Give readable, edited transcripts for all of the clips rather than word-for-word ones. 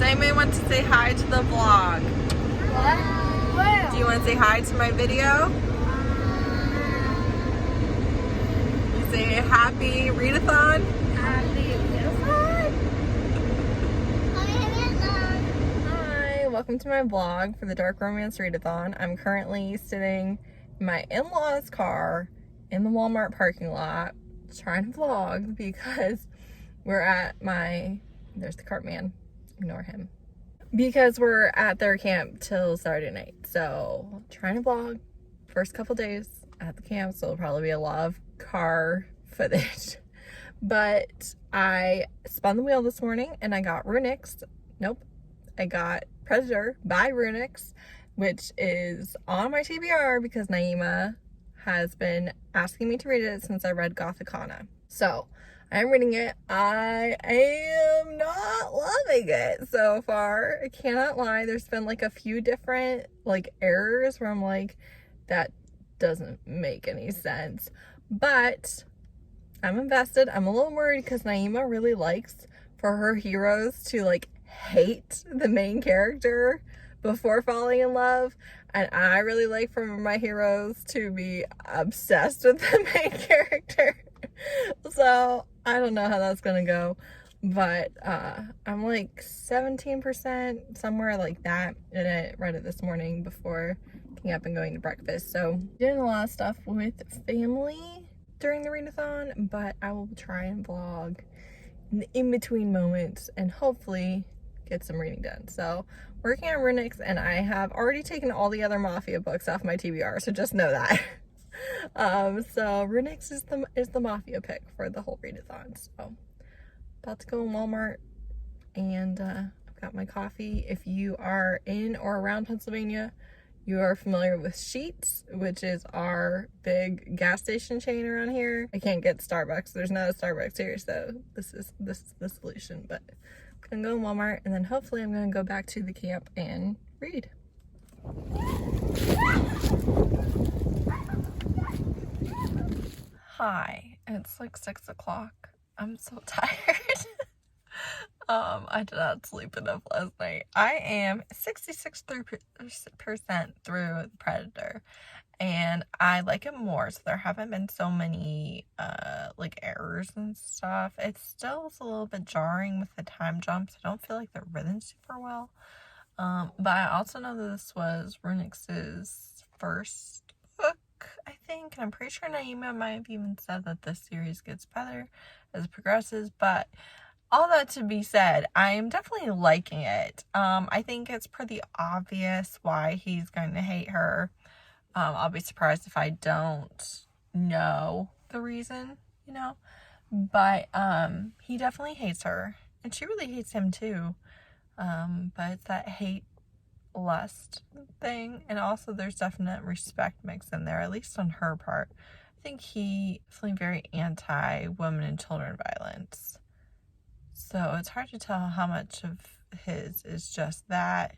anybody want to say hi to the vlog? What? Where? Do you want to say hi to my video? You say happy readathon? Happy readathon? Hi, welcome to my vlog for the Dark Romance Readathon. I'm currently sitting in my in-laws' car in the Walmart parking lot trying to vlog because we're at there's the cart man, ignore him. Because we're at their camp till Saturday night. So trying to vlog first couple days at the camp, so it'll probably be a lot of car footage. But I spun the wheel this morning and I got Runics. Nope. I got Predator by Runics, which is on my TBR because Naima has been asking me to read it since I read Gothicana. So I'm reading it. I am not loving it so far. I cannot lie. There's been like a few different like errors where I'm like, that doesn't make any sense. But I'm invested. I'm a little worried because Naima really likes for her heroes to like hate the main character before falling in love. And I really like for my heroes to be obsessed with the main character. So I don't know how that's gonna go, but I'm like 17%, somewhere like that, and I read it this morning before getting up and going to breakfast. So doing a lot of stuff with family during the readathon, but I will try and vlog in the in-between moments and hopefully get some reading done. So working on Runics, and I have already taken all the other mafia books off my TBR, so just know that. So Runics is the mafia pick for the whole readathon. So about to go in Walmart, and I've got my coffee. If you are in or around Pennsylvania, you are familiar with Sheetz, which is our big gas station chain around here. I can't get Starbucks. There's not a Starbucks here, so this is the solution. But I'm gonna go in Walmart, and then hopefully I'm gonna go back to the camp and read. Hi, it's like 6 o'clock. I'm so tired. I did not sleep enough last night. I am 66% through the Predator, and I like it more, so there haven't been so many like errors and stuff. It still is a little bit jarring with the time jumps. I don't feel like they're written super well. But I also know that this was Runix's first book, I think, and I'm pretty sure Naima might have even said that this series gets better as it progresses. But all that to be said, I am definitely liking it. I think it's pretty obvious why he's going to hate her. I'll be surprised if I don't know the reason, you know, but he definitely hates her, and she really hates him too. But it's that hate lust thing, and also there's definite respect mixed in there, at least on her part. I think he definitely very anti-women and children violence, so it's hard to tell how much of his is just that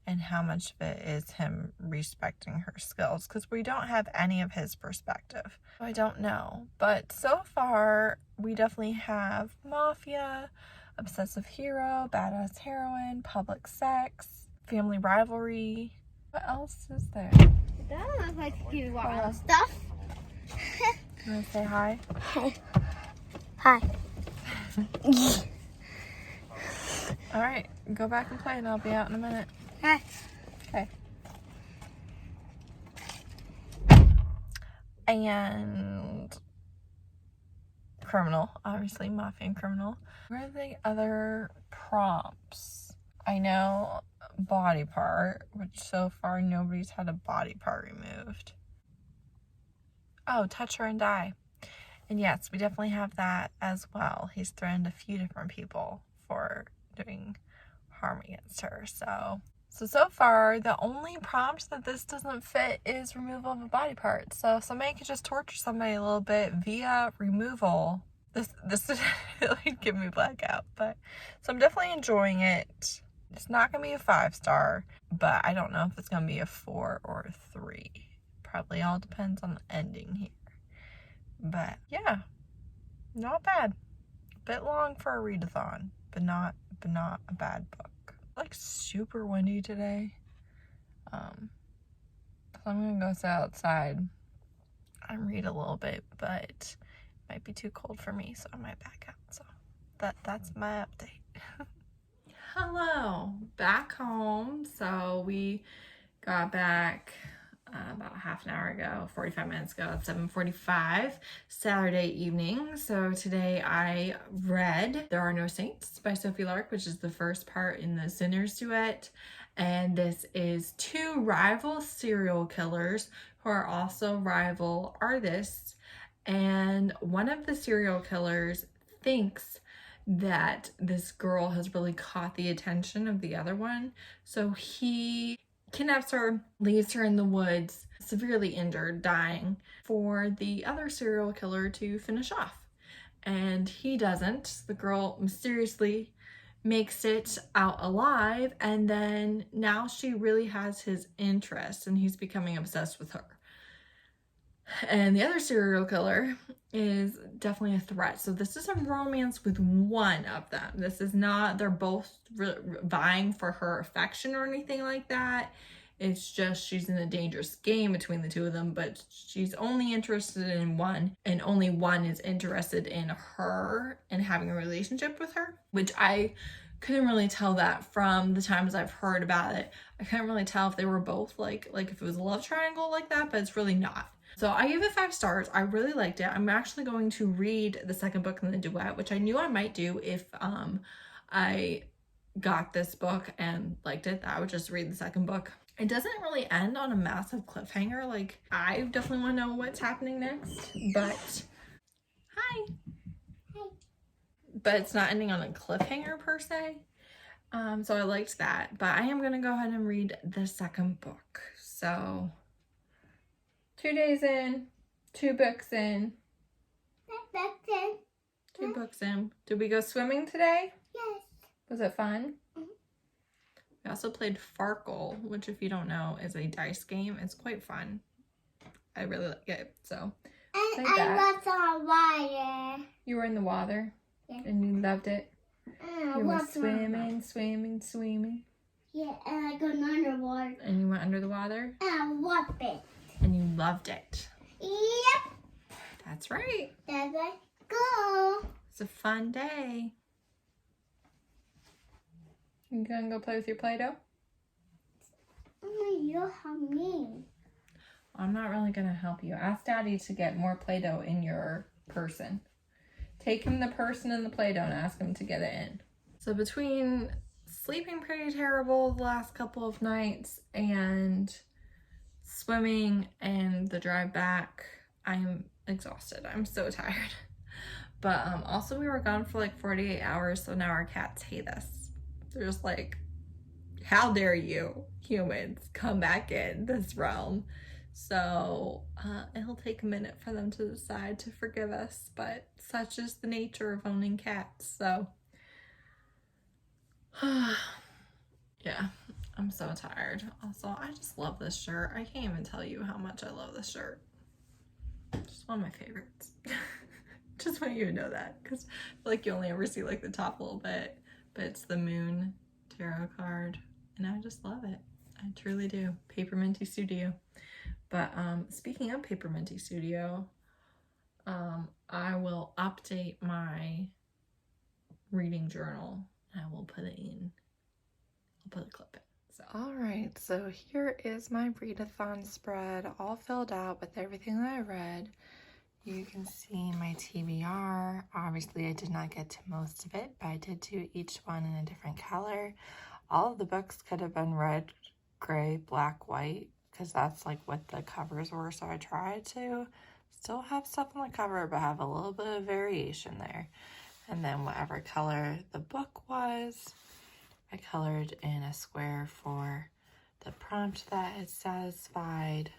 and how much of it is him respecting her skills, because we don't have any of his perspective. I don't know, but so far we definitely have mafia, obsessive hero, badass heroine, public sex, family rivalry. What else is there? That looks like you want stuff. You want to say hi? Hi. All right, go back and play, and I'll be out in a minute. Hi. Okay. And criminal, obviously, mafia and criminal. Where are the other prompts? I know body part, which so far nobody's had a body part removed. Oh, touch her and die. And yes, we definitely have that as well. He's threatened a few different people for doing harm against her. So far, the only prompt that this doesn't fit is removal of a body part. So if somebody could just torture somebody a little bit via removal, this would really give me blackout. But so I'm definitely enjoying it. It's not gonna be a 5-star, but I don't know if it's gonna be a 4 or a 3. Probably all depends on the ending here. But yeah, not bad. Bit long for a readathon, but not a bad book. like super windy today. So I'm gonna go sit outside and read a little bit, but it might be too cold for me, so I might back out. So that's my update. Hello, back home. So we got back about half an hour ago, 45 minutes ago at 7:45 Saturday evening. So today I read There Are No Saints by Sophie Lark, which is the first part in the Sinners Duet. And this is two rival serial killers who are also rival artists. And one of the serial killers thinks that this girl has really caught the attention of the other one. So he kidnaps her, leaves her in the woods, severely injured, dying, for the other serial killer to finish off. And he doesn't. The girl mysteriously makes it out alive, and then now she really has his interest and he's becoming obsessed with her. And the other serial killer is definitely a threat. So this is a romance with one of them. This is not, they're both vying for her affection or anything like that. It's just she's in a dangerous game between the two of them, but she's only interested in one, and only one is interested in her and having a relationship with her, which I couldn't really tell that from the times I've heard about it. I couldn't really tell if they were both like if it was a love triangle like that, but it's really not. So I gave it 5 stars. I really liked it. I'm actually going to read the second book in the Duet, which I knew I might do if I got this book and liked it. I would just read the second book. It doesn't really end on a massive cliffhanger. Like, I definitely want to know what's happening next, but hi. But it's not ending on a cliffhanger per se. So I liked that, but I am going to go ahead and read the second book. So 2 days in, 2 books in. 2 books in. Did we go swimming today? Yes. Was it fun? Mm-hmm. We also played Farkle, which if you don't know is a dice game. It's quite fun. I really like it. So And I was on water. You were in the water? Yeah. And you loved it? You were swimming. Yeah, and I got underwater. And you went under the water? And I loved it. And you loved it? Yep. That's right. There I go. It's a fun day. You gonna go play with your Play-Doh? You help me. I'm not really gonna help you. Ask Daddy to get more Play-Doh in your person. Take him the person and the Play-Doh and ask him to get it in. So between sleeping pretty terrible the last couple of nights and swimming and the drive back, I'm exhausted. I'm so tired. But also we were gone for like 48 hours, so now our cats hate us. They're just like, how dare you humans come back in this realm? So it'll take a minute for them to decide to forgive us, but such is the nature of owning cats. So yeah, I'm so tired. Also, I just love this shirt. I can't even tell you how much I love this shirt. Just one of my favorites. Just want you to know that, because I feel like you only ever see like the top a little bit, but it's the Moon tarot card and I just love it. I truly do. Paper Minty Studio. But speaking of Paper Minty Studio, I will update my reading journal and I will put it in. I'll put a clip in. So. Alright, so here is my readathon spread all filled out with everything that I read. You can see my TBR. Obviously I did not get to most of it, but I did do each one in a different color. All of the books could have been red, gray, black, white, because that's like what the covers were, so I tried to still have stuff on the cover but have a little bit of variation there. And then whatever color the book was, I colored in a square for the prompt that it satisfied.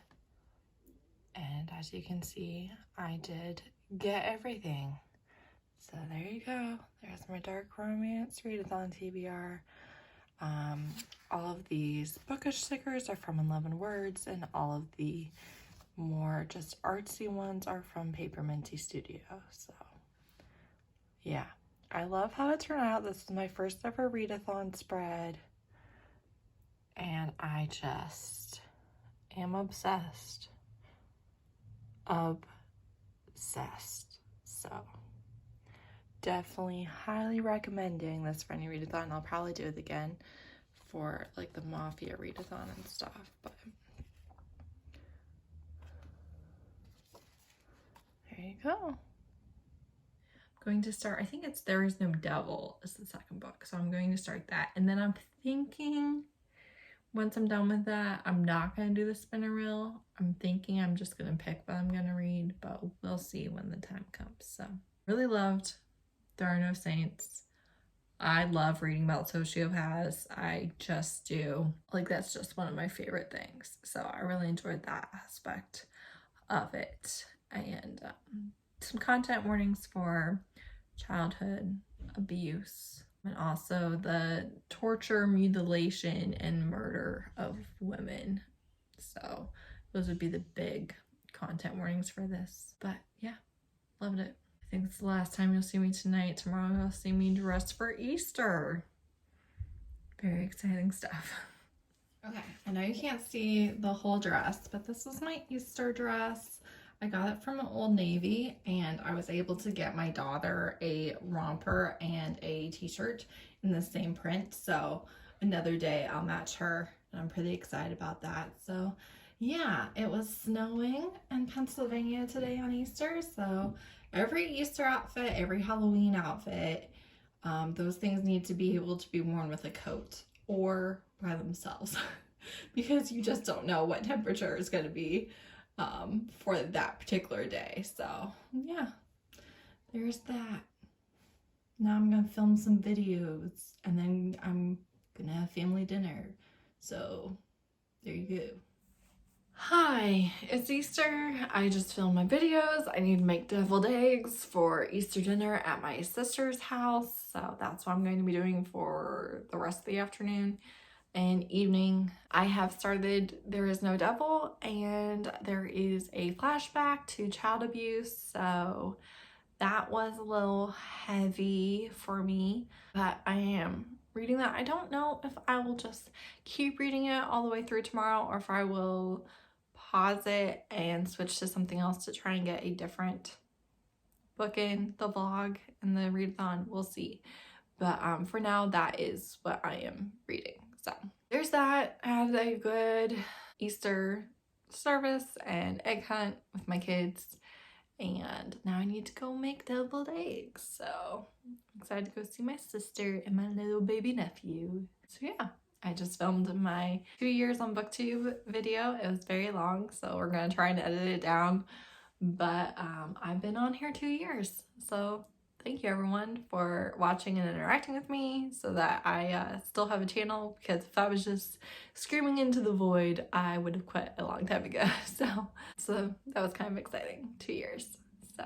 And as you can see, I did get everything. So there you go. There's my Dark Romance Readathon TBR. All of these bookish stickers are from 11 Words, and all of the more just artsy ones are from Paper Minty Studio. So yeah, I love how it turned out. This is my first ever readathon spread. and I just am obsessed. Obsessed. So definitely highly recommending this Friendly Readathon. I'll probably do it again for like the Mafia Readathon and stuff, but there you go. Going to start, I think it's There Is No Devil is the second book, so I'm going to start that, and then I'm thinking once I'm done with that, I'm not going to do the spinner reel. I'm thinking I'm just going to pick what I'm going to read, but we'll see when the time comes. So really loved There Are No Saints. I love reading about sociopaths. I just do. Like, that's just one of my favorite things. So I really enjoyed that aspect of it. And some content warnings for childhood abuse, and also the torture, mutilation, and murder of women. So those would be the big content warnings for this. But yeah, loved it. I think it's the last time you'll see me tonight. Tomorrow you'll see me dressed for Easter. Very exciting stuff. Okay, I know you can't see the whole dress, but this is my Easter dress. I got it from Old Navy, and I was able to get my daughter a romper and a t-shirt in the same print. So another day I'll match her, and I'm pretty excited about that. So yeah, it was snowing in Pennsylvania today on Easter. So every Easter outfit, every Halloween outfit, those things need to be able to be worn with a coat or by themselves because you just don't know what temperature is going to be for that particular day. So yeah, there's that. Now I'm gonna film some videos, and then I'm gonna have family dinner. So there you go. Hi, it's Easter. I just filmed my videos. I need to make deviled eggs for Easter dinner at my sister's house. So that's what I'm going to be doing for the rest of the afternoon and evening. I have started There Is No Devil, and there is a flashback to child abuse, so that was a little heavy for me, but I am reading that. I don't know if I will just keep reading it all the way through tomorrow, or if I will pause it and switch to something else to try and get a different book in the vlog and the readathon. We'll see. But for now, that is what I am reading. So there's that. I had a good Easter service and egg hunt with my kids, and now I need to go make deviled eggs. So I'm excited to go see my sister and my little baby nephew. So yeah, I just filmed my 2 years on booktube video. It was very long, so we're gonna try and edit it down, but I've been on here 2 years, so thank you everyone for watching and interacting with me so that I still have a channel, because if I was just screaming into the void, I would have quit a long time ago. So that was kind of exciting, 2 years. So,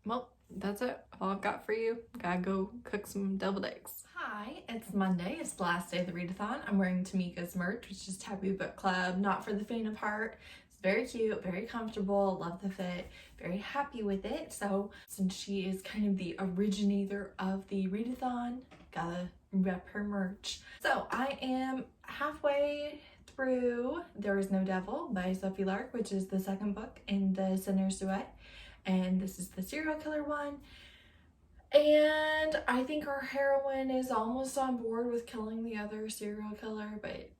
well, that's it. All I've got for you. Gotta go cook some deviled eggs. Hi, it's Monday. It's the last day of the readathon. I'm wearing Tamika's merch, which is Taboo Book Club, not for the faint of heart. Very cute, very comfortable, love the fit, very happy with it. So since she is kind of the originator of the readathon, gotta rep her merch. So I am halfway through There Is No Devil by Sophie Lark, which is the second book in the Sinner's Duet, and this is the serial killer one. And I think our heroine is almost on board with killing the other serial killer, but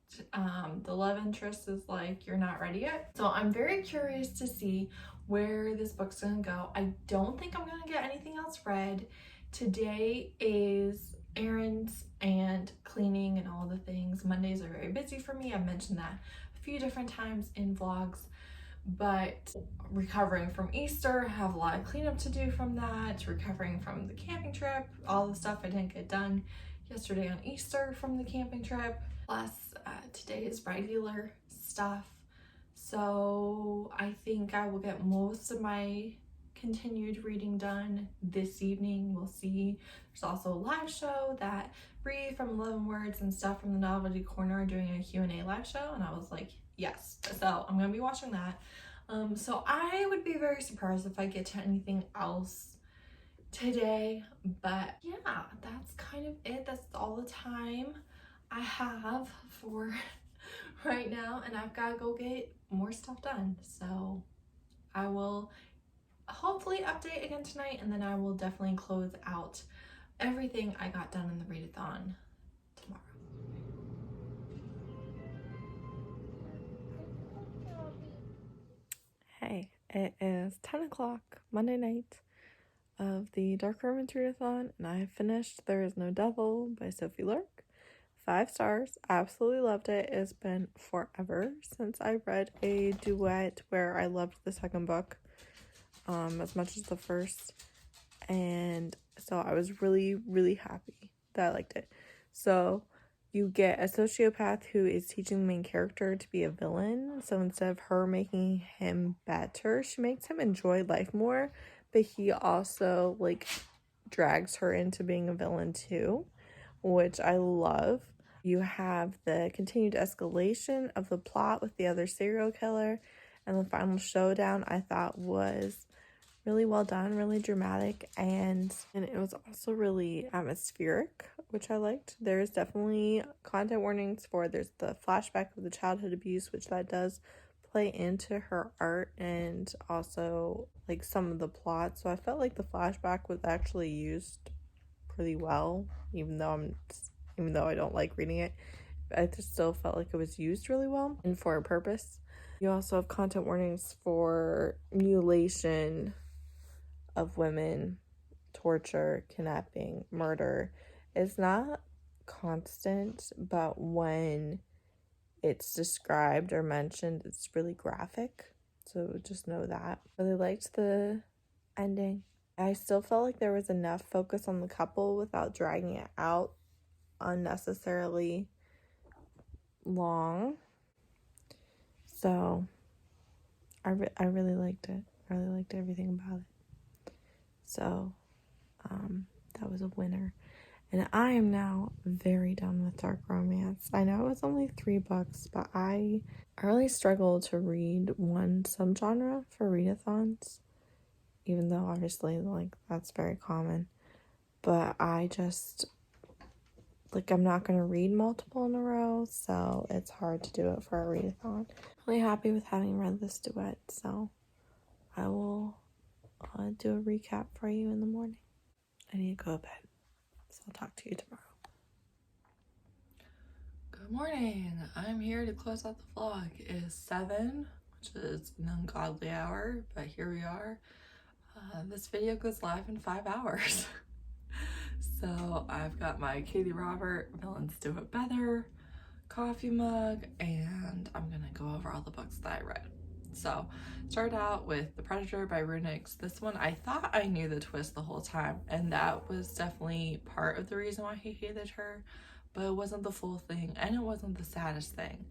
the love interest is like, you're not ready yet. So I'm very curious to see where this book's gonna go. I don't think I'm gonna get anything else read. Today is errands and cleaning and all the things. Mondays are very busy for me. I've mentioned that a few different times in vlogs. But recovering from Easter, I have a lot of cleanup to do from that, recovering from the camping trip, all the stuff I didn't get done yesterday on Easter from the camping trip, plus today is regular stuff. So I think I will get most of my continued reading done this evening. We'll see. There's also a live show that Bree from 11 Words and stuff from the Novelty Corner are doing a Q&A live show, and I was like, yes. So I'm gonna be watching that. So I would be very surprised if I get to anything else today, but yeah, that's kind of it. That's all the time I have for right now, and I've got to go get more stuff done. So I will hopefully update again tonight, and then I will definitely close out everything I got done in the readathon tomorrow. Hey, it is 10 o'clock Monday night of the Dark Romance Readathon, and I have finished There Is No Devil by Sophie Lurk. 5 stars. Absolutely loved it. It's been forever since I read a duet where I loved the second book as much as the first, and so I was really happy that I liked it. So you get a sociopath who is teaching the main character to be a villain. So instead of her making him better, she makes him enjoy life more, but he also like drags her into being a villain too, which I love. You have the continued escalation of the plot with the other serial killer, and the final showdown I thought was really well done, really dramatic, and it was also really atmospheric, which I liked. There's definitely content warnings there's the flashback of the childhood abuse, which that does play into her art, and also like some of the plot. So I felt like the flashback was actually used pretty well, even though I don't like reading it. I just still felt like it was used really well and for a purpose. You also have content warnings for mutilation of women, torture, kidnapping, murder. It's not constant, but when it's described or mentioned, it's really graphic. So just know that. Really liked the ending. I still felt like there was enough focus on the couple without dragging it out unnecessarily long. So I really liked it. I really liked everything about it. So that was a winner. And I am now very done with dark romance. I know it was only 3 books, but I really struggle to read one subgenre for readathons, even though obviously like that's very common. But I just like I'm not going to read multiple in a row, so it's hard to do it for a readathon. Really happy with having read this duet, so I will do a recap for you in the morning. I need to go to bed, so I'll talk to you tomorrow. Good morning. I'm here to close out the vlog. It is 7, which is an ungodly hour, but here we are. This video goes live in 5 hours. So I've got my Katie Robert Villains Do It Better coffee mug, and I'm gonna go over all the books that I read. So start out with The Predator by Runics. This one, I thought I knew the twist the whole time, and that was definitely part of the reason why he hated her, but it wasn't the full thing, and it wasn't the saddest thing.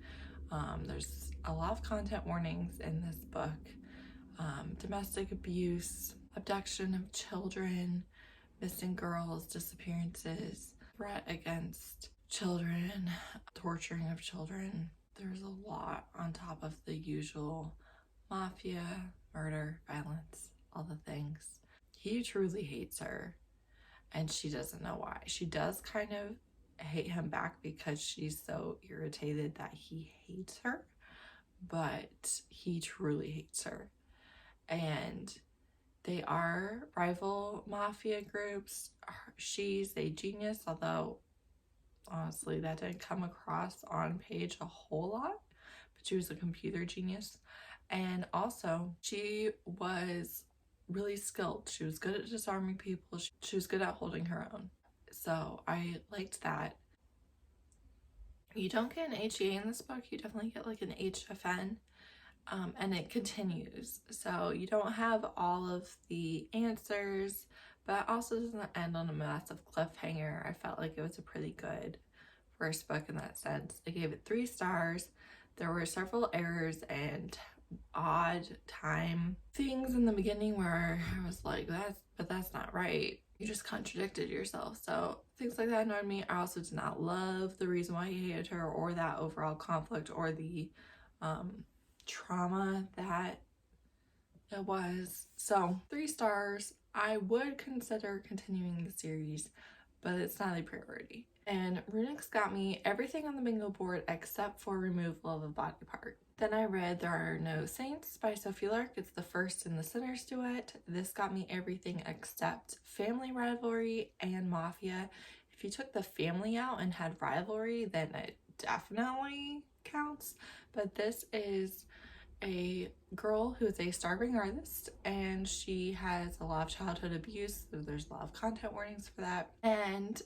There's a lot of content warnings in this book. Domestic abuse, abduction of children, missing girls, disappearances, threat against children, torturing of children. There's a lot on top of the usual mafia, murder, violence, all the things. He truly hates her, and she doesn't know why. She does kind of hate him back because she's so irritated that he hates her, but he truly hates her. And they are rival mafia groups. She's a genius, although honestly that didn't come across on page a whole lot, but she was a computer genius. And also she was really skilled. She was good at disarming people. She was good at holding her own. So I liked that. You don't get an HEA in this book. You definitely get like an HFN. And it continues. So you don't have all of the answers, but it also doesn't end on a massive cliffhanger. I felt like it was a pretty good first book in that sense. I gave it 3 stars. There were several errors and odd time things in the beginning where I was like, that's not right. You just contradicted yourself. So things like that annoyed me. I also did not love the reason why he hated her, or that overall conflict, or the trauma that it was. So 3 stars. I would consider continuing the series, but it's not a priority. And Runics got me everything on the bingo board except for removal of a body part. Then I read There Are No Saints by Sophie Lark. It's the first in the Sinner's Duet. This got me everything except family rivalry and mafia. If you took the family out and had rivalry, then it definitely counts. But this is a girl who is a starving artist, and she has a lot of childhood abuse, so there's a lot of content warnings for that. And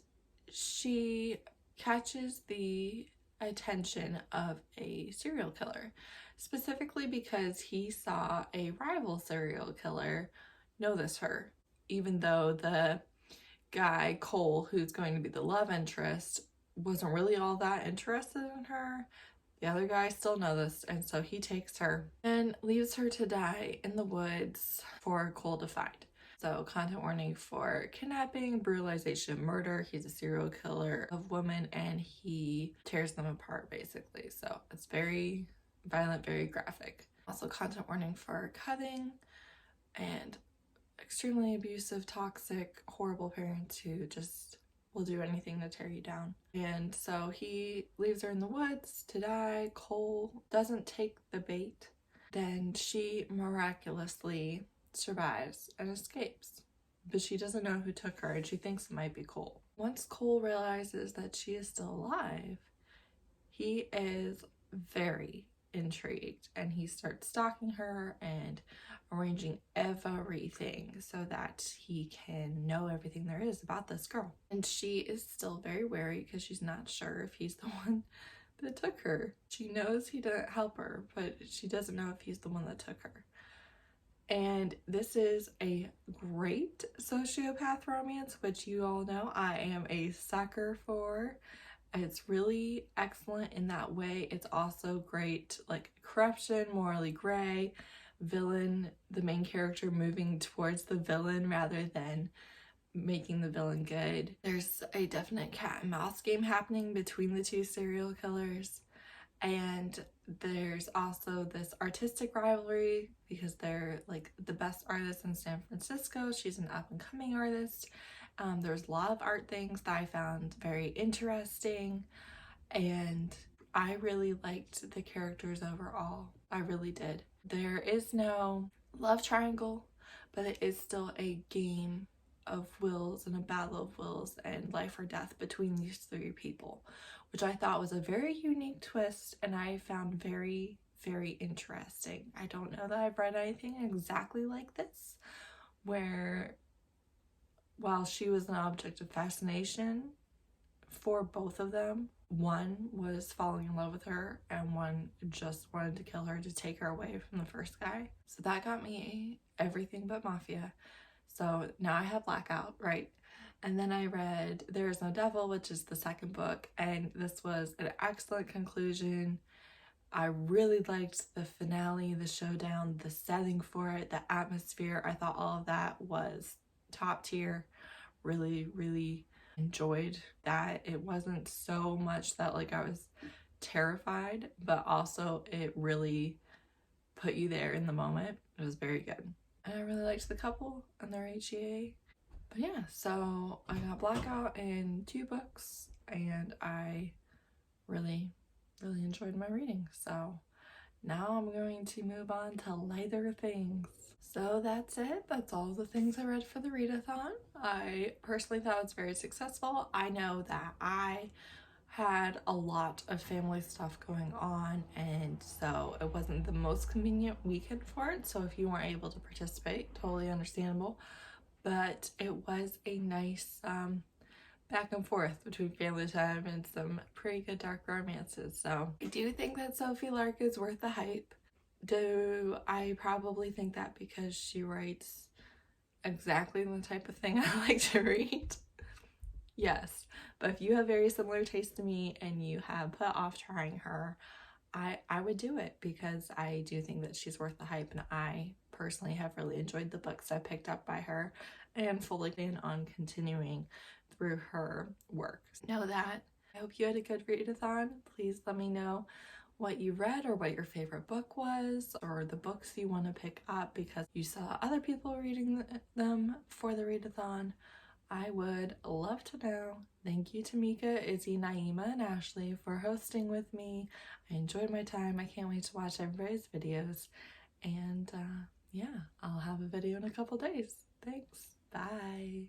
she catches the attention of a serial killer, specifically because he saw a rival serial killer notice her, even though the guy, Cole, who's going to be the love interest, wasn't really all that interested in her. The other guy still noticed, and so he takes her and leaves her to die in the woods for Cole to find. So content warning for kidnapping, brutalization, murder. He's a serial killer of women and he tears them apart basically. So it's very violent, very graphic. Also content warning for cutting and extremely abusive, toxic, horrible parents who just will do anything to tear you down. And so he leaves her in the woods to die. Cole doesn't take the bait. Then she miraculously survives and escapes, but she doesn't know who took her and she thinks it might be Cole. Once Cole realizes that she is still alive, he is very intrigued and he starts stalking her and arranging everything so that he can know everything there is about this girl. And she is still very wary because she's not sure if he's the one that took her. She knows he didn't help her, but she doesn't know if he's the one that took her. And this is a great sociopath romance, which you all know I am a sucker for. It's really excellent in that way. It's also great, like corruption, morally gray, villain, the main character moving towards the villain rather than making the villain good. There's a definite cat and mouse game happening between the two serial killers. And there's also this artistic rivalry because they're like the best artist in San Francisco. She's an up-and-coming artist. There's a lot of art things that I found very interesting, and I really liked the characters overall. I really did. There is no love triangle, but it is still a game of wills and a battle of wills and life or death between these three people, which I thought was a very unique twist and I found very, very interesting. I don't know that I've read anything exactly like this, where while she was an object of fascination for both of them, one was falling in love with her and one just wanted to kill her to take her away from the first guy. So that got me everything but mafia. So now I have Blackout, right? And then I read There Is No Devil, which is the second book, and this was an excellent conclusion. I really liked the finale, the showdown, the setting for it, the atmosphere. I thought all of that was top tier. Really, really enjoyed that. It wasn't so much that like I was terrified, but also it really put you there in the moment. It was very good. And I really liked the couple and their HEA. But yeah, so I got Blackout in 2 books and I really, really enjoyed my reading. So now I'm going to move on to lighter things. So that's it. That's all the things I read for the readathon. I personally thought it was very successful. I know that I had a lot of family stuff going on, and so it wasn't the most convenient weekend for it. So if you weren't able to participate, totally understandable. But it was a nice back and forth between family time and some pretty good dark romances. So I do think that Sophie Lark is worth the hype. Do I probably think that because she writes exactly the type of thing I like to read? Yes, but if you have very similar taste to me and you have put off trying her, I would do it because I do think that she's worth the hype, and I personally have really enjoyed the books I picked up by her and fully plan on continuing through her work. Know that. I hope you had a good readathon. Please let me know what you read or what your favorite book was, or the books you want to pick up because you saw other people reading them for the readathon. I would love to know. Thank you to Mika, Izzy, Naima, and Ashley for hosting with me. I enjoyed my time. I can't wait to watch everybody's videos. And yeah, I'll have a video in a couple days. Thanks. Bye.